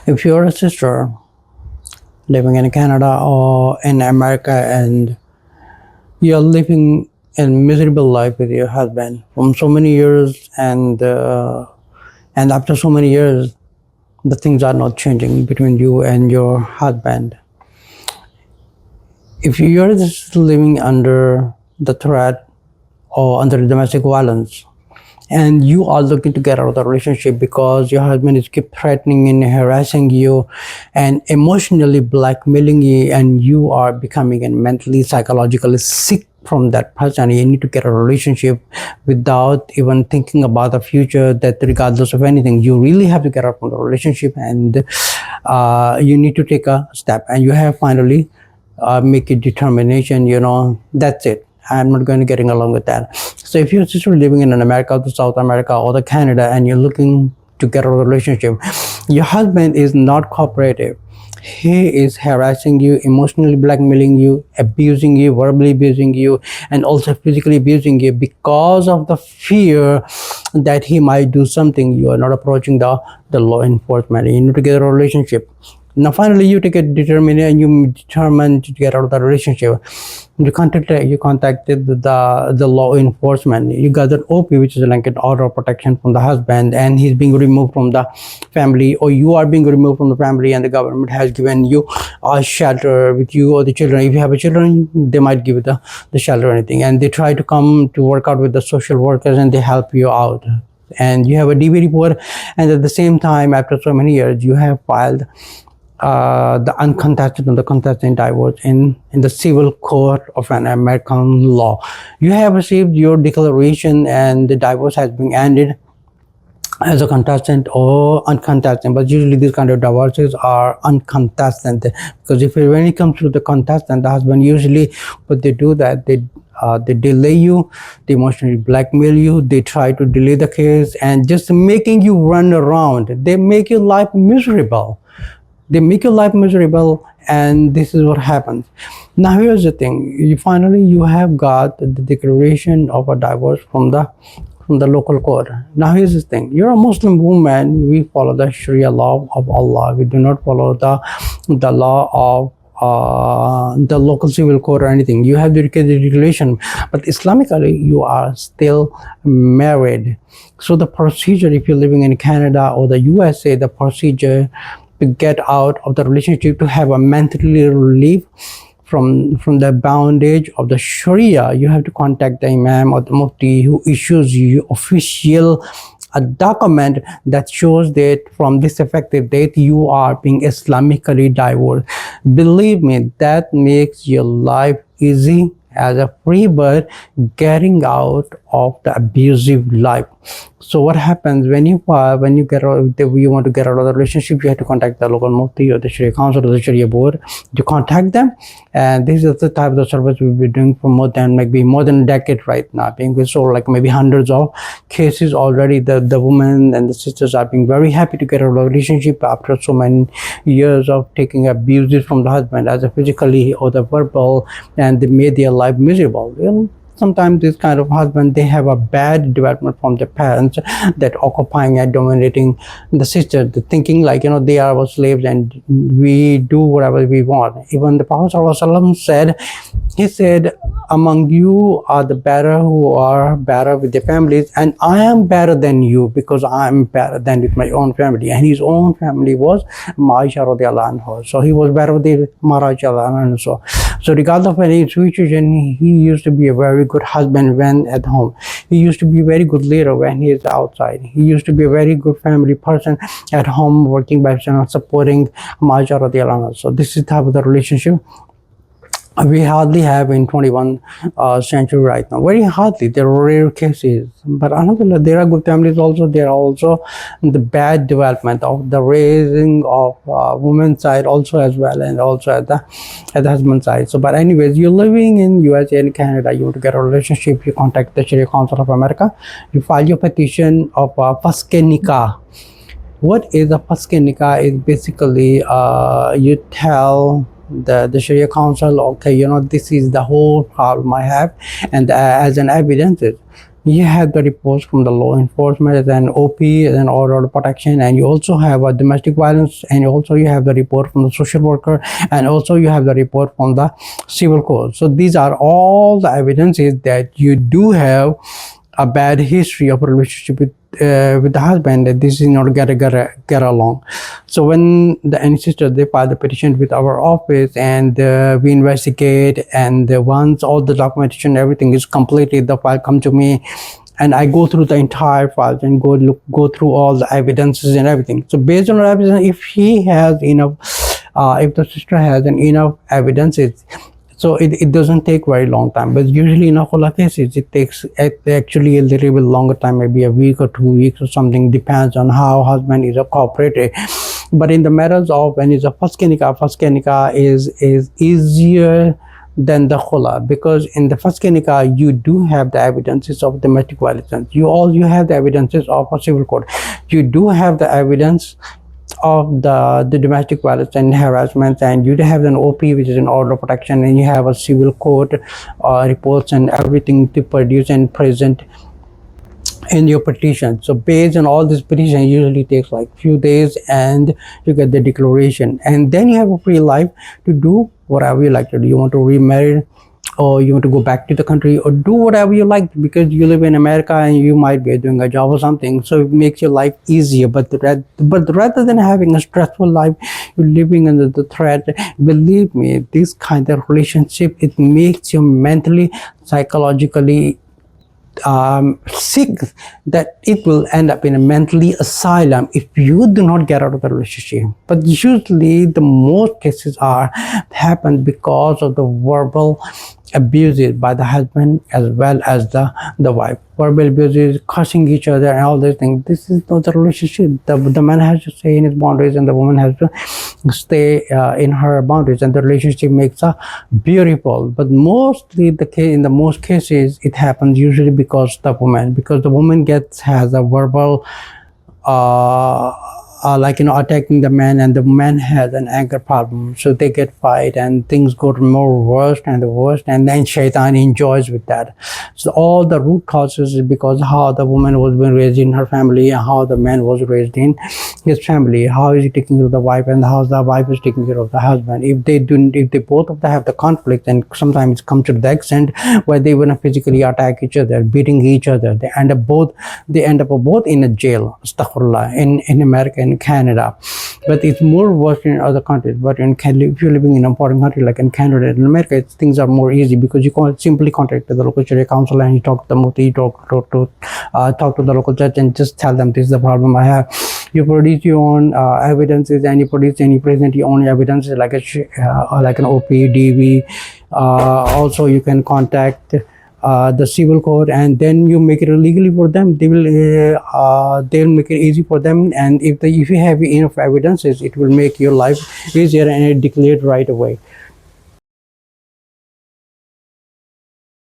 If you're a sister living in Canada or in America and you're living a miserable life with your husband from so many years, and after so many years the things are not changing between you and your husband, if you're just living under the threat or under domestic violence and you are looking to get out of the relationship because your husband is keep threatening and harassing you and emotionally blackmailing you, and you are becoming mentally psychologically sick from that person, you need to get a relationship without even thinking about the future, that regardless of anything you really have to get out from the relationship, and you need to take a step, and you have finally make a determination, that's it, I'm not going to getting along with that. So if you're still living in America, the South America or the Canada, and you're looking to get a relationship, your husband is not cooperative, he is harassing you, emotionally blackmailing you, abusing you, verbally abusing you, and also physically abusing you because of the fear that he might do something, you are not approaching the law enforcement. You need to get a relationship. Now finally you take a determination and you determine to get out of the relationship. You contacted the law enforcement. You got an OP, which is like an order of protection from the husband, and he's being removed from the family, or you are being removed from the family, and the government has given you a shelter with you or the children. If you have a children, they might give you the shelter or anything, and they try to come to work out with the social workers and they help you out, and you have a DV report, and at the same time after so many years you have filed the uncontested and the contested divorce in the civil court of an American law. You have received your declaration and the divorce has been ended as a contestant or uncontested, but usually these kind of divorces are uncontested, because when it comes to the contestant, the husband usually what they do that they delay you, they emotionally blackmail you, they try to delay the case and just making you run around. They make your life miserable. And this is what happens. Now here's the thing, you have got the declaration of a divorce from the local court. Now here's the thing, you're a Muslim woman, we follow the Sharia law of Allah, we do not follow the law of the local civil court or anything. You have the regulation, but Islamically you are still married. So the procedure, if you're living in Canada or the USA, the procedure to get out of the relationship, to have a mentally relief from the bondage of the Sharia, you have to contact the Imam or the Mufti, who issues you official a document that shows that from this effective date you are being Islamically divorced. Believe me, that makes your life easy as a free bird getting out of the abusive life. So what happens when you get out, you want to get out of the relationship, you have to contact the local Mufti or the Sharia Council or the Sharia board. You contact them, and this is the type of service we've been doing for more than a decade right now. We saw maybe hundreds of cases already. The women and the sisters are being very happy to get out of a relationship after so many years of taking abuses from the husband, as a physically or the verbal, and they made their life miserable. Sometimes this kind of husband, they have a bad development from their parents, that occupying and dominating the sister, thinking they are our slaves and we do whatever we want. Even the Prophet ﷺ said, he said, among you are the better who are better with their families, and I am better than you because I am better than with my own family. And his own family was Aisha radiallahu anha. So he was better with Aisha radiallahu anha. So regardless of any situation, he used to be a very good husband when at home. He used to be a very good leader when he is outside. He used to be a very good family person at home, working by himself, supporting Aisha radiallahu anha. So this is the type of the relationship we hardly have in 21st century right now. Very hardly. There are rare cases, but alhamdulillah, there are good families also. There are also the bad development of the raising of women's side also as well, and also at the husband side. So but anyways, you're living in USA and Canada, you want to get a relationship, you contact the Sharia Council of America, you file your petition of Faskh Nikah. What is a Faskh Nikah? Is basically you tell the Sharia Council, okay, this is the whole problem I have, and as an evidence, you have the reports from the law enforcement and OP and order of protection, and you also have a domestic violence, and also you have the report from the social worker, and also you have the report from the civil court. So these are all the evidences that you do have a bad history of a relationship with the husband, that this is not get along. So when the ancestors, they file the petition with our office, and we investigate, and once all the documentation, everything is completed, the file come to me, and I go through the entire file and go through all the evidences and everything. So based on evidence, if he has enough, if the sister has enough evidences, so it doesn't take very long time. But usually in a Khula cases, it takes actually a little bit longer time, maybe a week or 2 weeks or something, depends on how husband is cooperative. But in the matters of when it's a Faskh nikah is easier than the Khula, because in the Faskh nikah you do have the evidences of domestic violence. You have the evidences of a civil court. You do have the evidence of the domestic violence and harassment, and you have an OP, which is an order of protection, and you have a civil court reports and everything to produce and present in your petition. So based on all this petition, usually takes like few days, and you get the declaration, and then you have a free life to do whatever you like to do. You want to remarry, or you want to go back to the country, or do whatever you like, because you live in America and you might be doing a job or something, so it makes your life easier. But rather than having a stressful life, you're living under the threat, believe me, this kind of relationship, it makes you mentally, psychologically sick, that it will end up in a mentally asylum if you do not get out of the relationship. But usually the most cases happen because of the verbal abuses by the husband as well as the wife. Verbal abuses, cursing each other and all these things. This is not the relationship. The man has to stay in his boundaries, and the woman has to stay in her boundaries, and the relationship makes a beautiful. But mostly in the most cases, it happens usually because the woman has a verbal attacking the man, and the man has an anger problem, so they get fight, and things go more worse and worse, and then shaitan enjoys with that. So all the root causes is because how the woman was being raised in her family, and how the man was raised in his family. How is he taking care of the wife, and how the wife is taking care of the husband. If they both of them have the conflict, and sometimes come to the extent where they want to physically attack each other, beating each other, they end up both in a jail, astaghfirullah, in America and Canada. But it's more worse in other countries. But if you're living in a foreign country like in Canada and America, things are more easy, because you can simply contact the local Sharia council, and you talk to the Mufti, you talk to the local judge, and just tell them this is the problem I have. You produce your own evidences, and you present your own evidences like an OP, DV. Also, you can contact the civil court, and then you make it legally for them. They'll make it easy for them, and if you have enough evidences, it will make your life easier, and it declared right away.